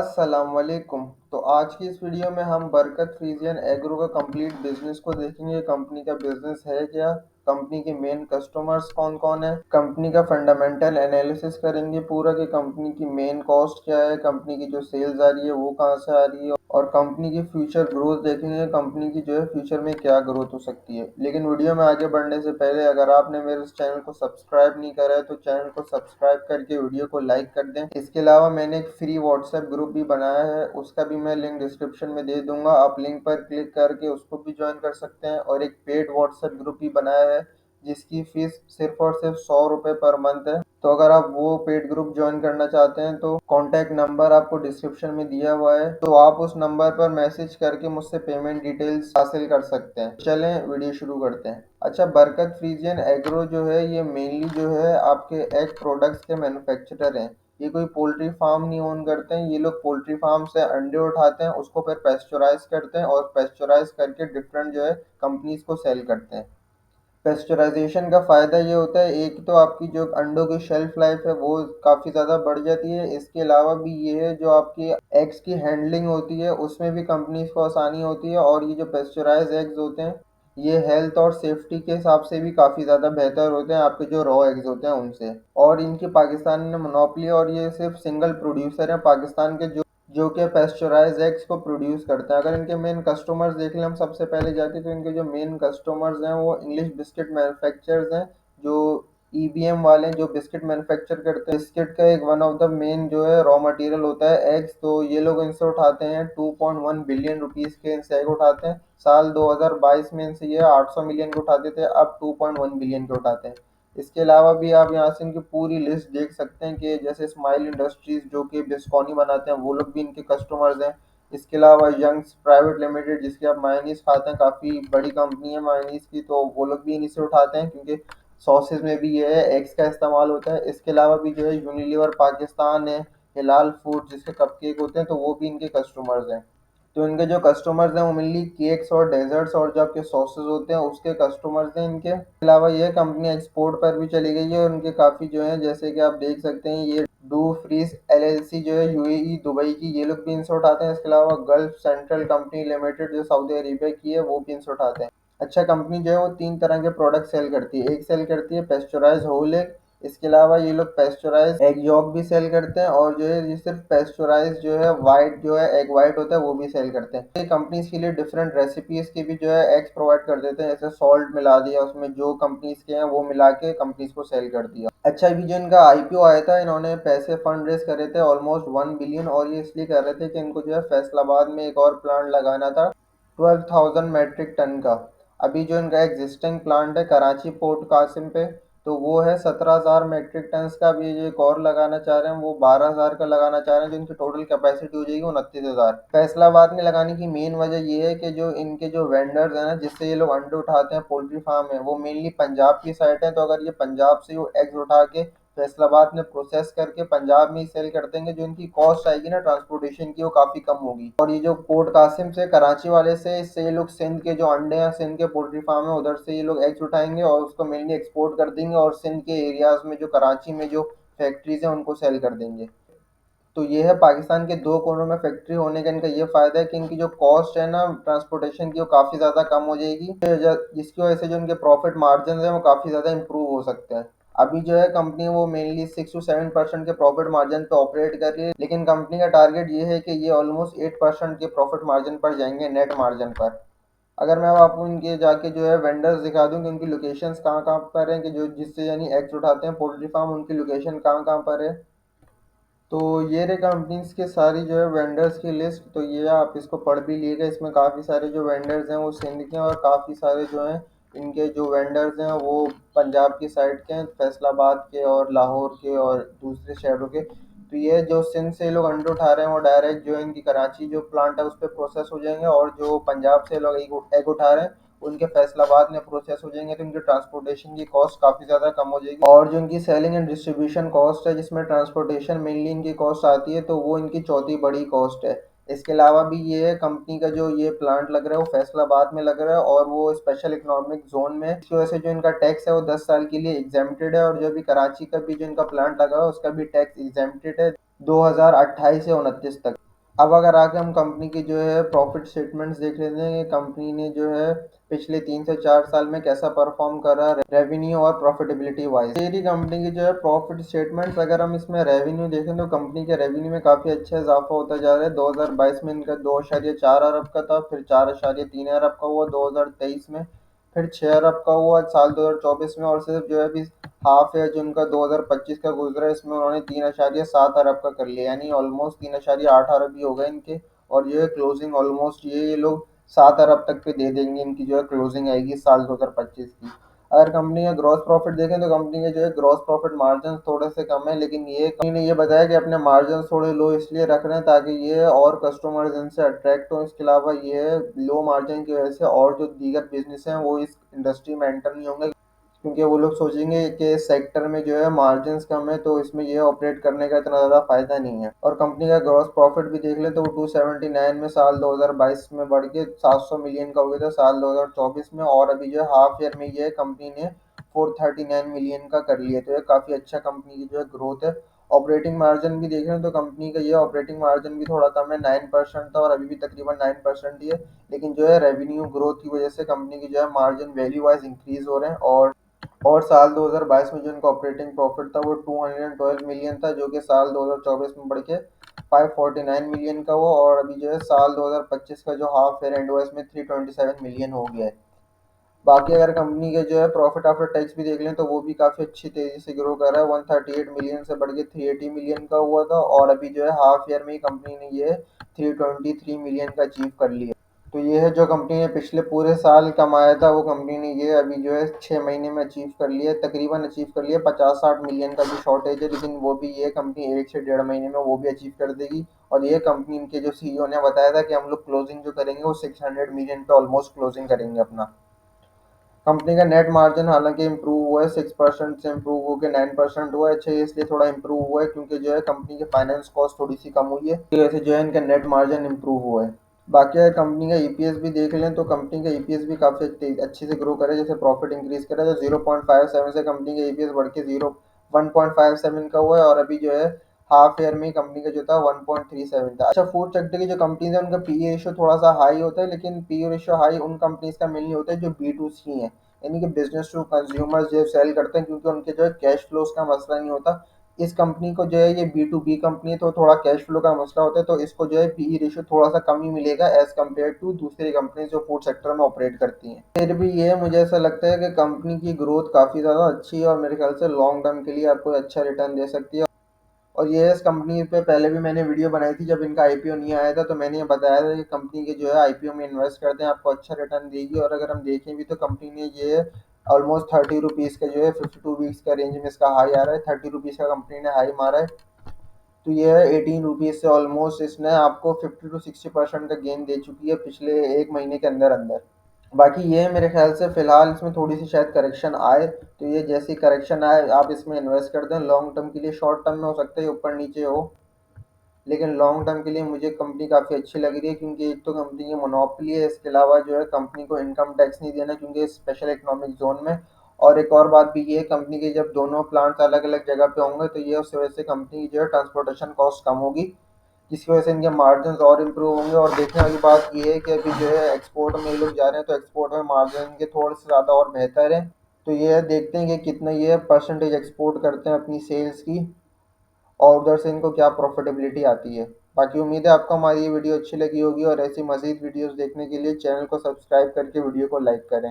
अस्सलामुअलैकुम। तो आज की इस वीडियो में हम बरकत फ्रीजियन एग्रो का कंप्लीट बिजनेस को देखेंगे। कंपनी का बिजनेस है क्या, कंपनी के मेन कस्टमर्स कौन कौन है, कंपनी का फंडामेंटल एनालिसिस करेंगे पूरा कि कंपनी की मेन कॉस्ट क्या है, कंपनी की जो सेल्स आ रही है वो कहाँ से आ रही है, और कंपनी की फ्यूचर ग्रोथ देखेंगे, कंपनी की जो है फ्यूचर में क्या ग्रोथ हो सकती है। लेकिन वीडियो में आगे बढ़ने से पहले अगर आपने मेरे इस चैनल को सब्सक्राइब नहीं करा है तो चैनल को सब्सक्राइब करके वीडियो को लाइक कर दें। इसके अलावा मैंने एक फ्री व्हाट्सएप ग्रुप भी बनाया है, उसका भी मैं लिंक डिस्क्रिप्शन में दे दूंगा। आप लिंक पर क्लिक करके उसको भी ज्वाइन कर सकते हैं। और एक पेड व्हाट्सएप ग्रुप भी बनाया है जिसकी फीस सिर्फ और सिर्फ 100 रुपये पर मंथ है। तो अगर आप वो पेड ग्रुप ज्वाइन करना चाहते हैं तो कॉन्टैक्ट नंबर आपको डिस्क्रिप्शन में दिया हुआ है, तो आप उस नंबर पर मैसेज करके मुझसे पेमेंट डिटेल्स हासिल कर सकते हैं। चलें वीडियो शुरू करते हैं। अच्छा, बरकत फ्रीजियन एग्रो जो है ये मेनली जो है आपके एग प्रोडक्ट्स के मैन्युफैक्चरर हैं। ये कोई पोल्ट्री फार्म नहीं ओन करते हैं। ये लोग पोल्ट्री फार्म से अंडे उठाते हैं, उसको फिर पेस्चराइज करते हैं और पेस्चराइज करके डिफरेंट जो है कंपनीज को सेल करते हैं। पेस्चराइजेशन का फ़ायदा ये होता है, एक तो आपकी जो अंडों की शेल्फ लाइफ है वो काफ़ी ज़्यादा बढ़ जाती है। इसके अलावा भी ये है जो आपकी एग्स की हैंडलिंग होती है उसमें भी कंपनीज को आसानी होती है। और ये जो पेस्चराइज एग्स होते हैं ये हेल्थ और सेफ्टी के हिसाब से भी काफ़ी ज़्यादा बेहतर होते हैं आपके जो रॉ एग्स होते हैं उनसे। और इनकी पाकिस्तान में मोनोपोली, और ये सिर्फ सिंगल प्रोड्यूसर हैं पाकिस्तान के जो कि पेस्चराइज एग्स को प्रोड्यूस करते हैं। अगर इनके मेन कस्टमर्स देख लें हम सबसे पहले जाके, तो इनके जो मेन कस्टमर्स हैं वो इंग्लिश बिस्किट मैन्युफैक्चरर्स हैं, जो ईबीएम वाले हैं, जो बिस्किट मैन्युफैक्चर करते हैं। बिस्किट का एक वन ऑफ द मेन जो है रॉ मटेरियल होता है एग्स। तो ये लोग इनसे उठाते हैं 2.1 बिलियन रुपीस के इनसे एग उठाते हैं। साल 2022 में इनसे ये 800 मिलियन के उठाते थे, अब 2.1 बिलियन के उठाते हैं। इसके अलावा भी आप यहाँ से इनकी पूरी लिस्ट देख सकते हैं कि जैसे स्माइल इंडस्ट्रीज जो कि बिस्कॉनी बनाते हैं वो लोग भी इनके कस्टमर्स हैं। इसके अलावा यंग्स प्राइवेट लिमिटेड जिसकी आप मायोनीज खाते हैं, काफ़ी बड़ी कंपनी है मायोनीज की, तो वो लोग भी इन्हीं से उठाते हैं क्योंकि सॉसेज में भी ये है एग्स का इस्तेमाल होता है। इसके अलावा भी जो है यूनिलीवर पाकिस्तान है, हिलाल फूड जिसके कपकेक होते हैं, तो वो भी इनके कस्टमर्स हैं। तो इनके जो कस्टमर्स हैं वो मेनली केक्स और डेजर्ट्स और जो आपके सॉसेज होते हैं उसके कस्टमर्स हैं इनके। अलावा ये कंपनी एक्सपोर्ट पर भी चली गई है और उनके काफ़ी जो है जैसे कि आप देख सकते हैं ये डू फ्रीज एलएलसी जो है यूएई दुबई की, ये लोग भी इनसे उठाते हैं। इसके अलावा गल्फ सेंट्रल कंपनी लिमिटेड जो सऊदी अरेबिया की है वो भी इनसे उठाते हैं। अच्छा, कंपनी जो है वो तीन तरह के प्रोडक्ट सेल करती है। एक सेल करती है पेस्चराइज होल एग। इसके अलावा ये लोग पेस्चराइज एग यॉक भी सेल करते हैं, और जो है ये सिर्फ पेस्चराइज जो है वाइट जो है एग वाइट होता है वो भी सेल करते हैं। ये कंपनीज के लिए डिफरेंट रेसिपीज की भी जो है एग्स प्रोवाइड कर देते हैं, जैसे सॉल्ट मिला दिया उसमें, जो कंपनीज के हैं वो मिला के कंपनीज को सेल कर दिया। अच्छा, अभी जो इनका आईपीओ आया था, इन्होंने पैसे फंड रेज करे थे ऑलमोस्ट 1 बिलियन, और ये इसलिए कर रहे थे कि इनको जो है फैसलाबाद में एक और प्लांट लगाना था 12,000 मेट्रिक टन का। अभी जो इनका एग्जिस्टिंग प्लांट है कराची पोर्ट कासिम पे, तो वो है 17,000 मेट्रिक टन्स का। अभी जो एक और लगाना चाह रहे हैं वो 12,000 का लगाना चाह रहे हैं, जो इनकी टोटल कैपेसिटी हो जाएगी 29,000। फैसलाबाद में लगाने की मेन वजह ये है कि जो इनके जो वेंडर्स हैं ना जिससे ये लोग अंडे उठाते हैं पोल्ट्री फार्म है, वो मेनली पंजाब की साइड है। तो अगर ये पंजाब से वो एग्स उठा के फैसलाबाद में प्रोसेस करके पंजाब में ही सेल कर देंगे, जो इनकी कॉस्ट आएगी ना ट्रांसपोर्टेशन की वो काफ़ी कम होगी। और ये जो पोर्ट कासिम से कराची वाले से, इससे ये लोग सिंध के जो अंडे हैं, सिंध के पोल्ट्री फार्म है उधर से ये लोग एग्स उठाएंगे और उसको मेनली एक्सपोर्ट कर देंगे, और सिंध के एरियाज में जो कराची में जो फैक्ट्रीज हैं उनको सेल कर देंगे। तो ये है पाकिस्तान के दो कोनों में फैक्ट्री होने का इनका ये फ़ायदा है कि इनकी जो कॉस्ट है ना ट्रांसपोर्टेशन की वो काफ़ी ज़्यादा कम हो जाएगी, जिसकी वजह से जो इनके प्रॉफिट मार्जिन हैं वो काफ़ी ज़्यादा इंप्रूव हो सकते हैं। अभी जो है कंपनी वो मेनली 6 to 7% के प्रॉफिट मार्जिन पे ऑपरेट कर रही है, लेकिन कंपनी का टारगेट ये है कि ये ऑलमोस्ट 8% के प्रॉफिट मार्जिन पर जाएंगे, नेट मार्जिन पर। अगर मैं अब आपको इनके जाके जो है वेंडर्स दिखा दूं कि उनकी लोकेशंस कहाँ कहाँ पर हैं, कि जो जिससे यानी एग्स उठाते हैं पोल्ट्री फार्म, उनकी लोकेशन कहाँ कहाँ पर है। तो ये रहे कंपनीज के सारी जो है वेंडर्स की लिस्ट। तो ये आप इसको पढ़ भी लीजिएगा, इसमें काफ़ी सारे जो वेंडर्स हैं वो सिंध के हैं, और काफ़ी सारे जो हैं इनके जो वेंडर्स हैं वो पंजाब की साइड के हैं, फैसलाबाद के और लाहौर के और दूसरे शहरों के। तो ये जो सिंध से लोग अंडे उठा रहे हैं वो डायरेक्ट जो इनकी कराची जो प्लांट है उस पर प्रोसेस हो जाएंगे, और जो पंजाब से लोग एग उठा रहे हैं उनके फैसलाबाद में प्रोसेस हो जाएंगे। तो इनकी ट्रांसपोर्टेशन की कॉस्ट काफ़ी ज़्यादा कम हो जाएगी, और जो इनकी सेलिंग एंड डिस्ट्रीब्यूशन कॉस्ट है जिसमें ट्रांसपोर्टेशन मेनली इनकी कॉस्ट आती है, तो वो इनकी चौथी बड़ी कॉस्ट है। इसके अलावा भी ये है कंपनी का जो ये प्लांट लग रहा है वो फैसलाबाद में लग रहा है, और वो स्पेशल इकोनॉमिक जोन में है। इसकी वजह से जो इनका टैक्स है वो 10 साल के लिए एग्जेम्प्टेड है, और जो भी कराची का भी जो इनका प्लांट लगा है उसका भी टैक्स एग्जेम्प्टेड है 2028 से 29 तक। अब अगर आके हम कंपनी की जो है प्रॉफिट स्टेटमेंट्स देख लेते हैं कि कंपनी ने जो है पिछले 3 से 4 साल में कैसा परफॉर्म करा रेवेन्यू और प्रॉफिटेबिलिटी वाइज। मेरी कंपनी की जो है प्रॉफिट स्टेटमेंट्स, अगर हम इसमें रेवेन्यू देखें तो कंपनी के रेवेन्यू में काफ़ी अच्छा इजाफा होता जा रहा है। 2022 में इनका 2.4 अरब का था, फिर 4.3 अरब का हुआ 2023 में, फिर 6 अरब का हुआ साल 2024 में, और सिर्फ जो है अभी हाफ है जो उनका 2025 का गुजरा है, इसमें उन्होंने 3.7 अरब का कर लिया, यानी ऑलमोस्ट 3.8 अरब ही हो गए इनके। और जो है क्लोजिंग ऑलमोस्ट ये लोग 7 अरब तक पे दे देंगे, इनकी जो है क्लोजिंग आएगी साल 2025 की। अगर कंपनी का ग्रॉस प्रॉफिट देखें तो कंपनी के जो है ग्रॉस प्रॉफिट मार्जिन थोड़े से कम है, लेकिन ये कंपनी ने ये बताया कि अपने मार्जिन थोड़े लो इसलिए रख रहे हैं ताकि ये और कस्टमर्स इनसे अट्रैक्ट हो। इसके अलावा ये लो मार्जिन की वजह से और जो दीगर बिजनेस हैं वो इस इंडस्ट्री में एंटर नहीं होंगे, क्योंकि वो लोग सोचेंगे कि इस सेक्टर में जो है मार्जिन्स कम है तो इसमें ये ऑपरेट करने का इतना ज़्यादा फायदा नहीं है। और कंपनी का ग्रॉस प्रॉफिट भी देख ले तो वो 279 में साल 2022 में बढ़ के 700 मिलियन का हो गया था साल 2024 में, और अभी जो है हाफ ईयर में ये कंपनी ने 439 मिलियन का कर लिया, तो ये काफ़ी अच्छा कंपनी की जो है ग्रोथ है। ऑपरेटिंग मार्जिन भी देख रहे हैं तो कंपनी का ये ऑपरेटिंग मार्जिन भी थोड़ा कम है, 9% था और अभी भी तकरीबन 9% ही है, लेकिन जो है रेवेन्यू ग्रोथ की वजह से कंपनी की जो है मार्जिन वैल्यू वाइज इंक्रीज हो रहे हैं। और साल 2022 में जो इनका ऑपरेटिंग प्रॉफिट था वो 212 मिलियन था, जो कि साल 2024 में बढ़ के 549 मिलियन का हुआ, और अभी जो है साल 2025 का जो हाफ ईयर एंड हुआ इसमें 327 मिलियन हो गया है। बाकी अगर कंपनी के जो है प्रॉफिट आफ्टर टैक्स भी देख लें तो वो भी काफ़ी अच्छी तेज़ी से ग्रो कर रहा है, 138 मिलियन से बढ़ के 380 मिलियन का हुआ था, और अभी जो है हाफ ईयर में ही कंपनी ने ये 323 मिलियन का अचीव कर लिया। तो ये है जो कंपनी ने पिछले पूरे साल कमाया था वो कंपनी ने ये अभी जो है 6 महीने में अचीव कर लिया, तकरीबन अचीव कर लिया। 50-60 मिलियन का भी शॉर्टेज है, लेकिन वो भी ये कंपनी 1 से 1.5 महीने में वो भी अचीव कर देगी। और ये कंपनी इनके जो सीईओ ने बताया था कि हम लोग क्लोजिंग जो करेंगे वो 600 मिलियन पे ऑलमोस्ट क्लोजिंग करेंगे अपना। कंपनी का नेट मार्जिन हालांकि इम्प्रूव हुआ है, 6% से इम्प्रूव होकर 9% हुआ है। अच्छा, ये इसलिए थोड़ा इम्प्रूव हुआ है क्योंकि जो है कंपनी की फाइनेंस कॉस्ट थोड़ी सी कम हुई है, तो वैसे जो है इनका नेट मार्जिन इम्प्रूव हुआ है। बाकी अगर कंपनी का ईपीएस भी देख लें तो कंपनी का ईपीएस भी काफ़ी अच्छे से ग्रो करे, जैसे प्रॉफिट इंक्रीज करे तो 0.57 से कंपनी का ईपीएस बढ़ के 1.57 का हुआ है, और अभी जो है हाफ ईयर में कंपनी का जो था 1.37 था। अच्छा, फूड सेक्टर की जो कंपनीज है उनका पीई रेशियो थोड़ा सा हाई होता है, लेकिन पीई रेशियो हाई उन कंपनीज का मेनली होता है जो B2C है, यानी कि बिजनेस टू कंज्यूमर्स जो सेल करते हैं, क्योंकि उनके जो है कैश फ्लोज का मसला नहीं होता। इस कंपनी को जो है ये B2B कंपनी है तो थोड़ा कैश फ्लो का मसला होता है, तो इसको जो है पीई रेशियो थोड़ा सा कम ही मिलेगा एज कम्पेयर टू दूसरी कंपनी जो फूड सेक्टर में ऑपरेट करती हैं। फिर भी ये मुझे ऐसा लगता है कि कंपनी की ग्रोथ काफ़ी ज़्यादा अच्छी है और मेरे ख्याल से लॉन्ग टर्म के लिए आपको अच्छा रिटर्न दे सकती है। और ये इस कंपनी पे पहले भी मैंने वीडियो बनाई थी जब इनका आईपीओ नहीं आया था, तो मैंने ये बताया था कि कंपनी के जो है आईपीओ में इन्वेस्ट करते हैं आपको अच्छा रिटर्न देगी। और अगर हम देखें भी तो कंपनी ने ये ऑलमोस्ट 30 रुपीज़ का जो है 52 वीक्स का रेंज में इसका हाई आ रहा है, 30 रुपीज़ का कंपनी ने हाई मारा है। तो ये है 18 रुपीज़ से ऑलमोस्ट इसने आपको 50 to 60% का गेन दे चुकी है पिछले 1 महीने के अंदर अंदर। बाकी ये मेरे ख्याल से फ़िलहाल इसमें थोड़ी सी शायद करेक्शन आए, तो ये जैसी करेक्शन आए आप इसमें इन्वेस्ट कर दें लॉन्ग टर्म के लिए। शॉर्ट टर्म में हो सकता है ऊपर नीचे हो, लेकिन लॉन्ग टर्म के लिए मुझे कंपनी काफ़ी अच्छी लग रही है, क्योंकि एक तो कंपनी की मोनोपोली है, इसके अलावा जो है कंपनी को इनकम टैक्स नहीं देना क्योंकि स्पेशल इकोनॉमिक जोन में। और एक और बात भी ये है, कंपनी के जब दोनों प्लांट्स अलग अलग जगह पे होंगे तो ये उस वजह से कंपनी की जो है ट्रांसपोर्टेशन कॉस्ट कम होगी, जिसकी वजह से इनके मार्जिन और इम्प्रूव होंगे। और देखने वाली बात ये है कि अभी जो है एक्सपोर्ट में ये लोग जा रहे हैं, तो एक्सपोर्ट में मार्जिन इनके थोड़े से ज़्यादा और बेहतर है। तो ये देखते हैं कि कितना ये परसेंटेज एक्सपोर्ट करते हैं अपनी सेल्स की, और उधर से इनको क्या प्रॉफिटेबिलिटी आती है। बाकी उम्मीद है आपको हमारी ये वीडियो अच्छी लगी होगी, और ऐसी मज़ीद वीडियोस देखने के लिए चैनल को सब्सक्राइब करके वीडियो को लाइक करें।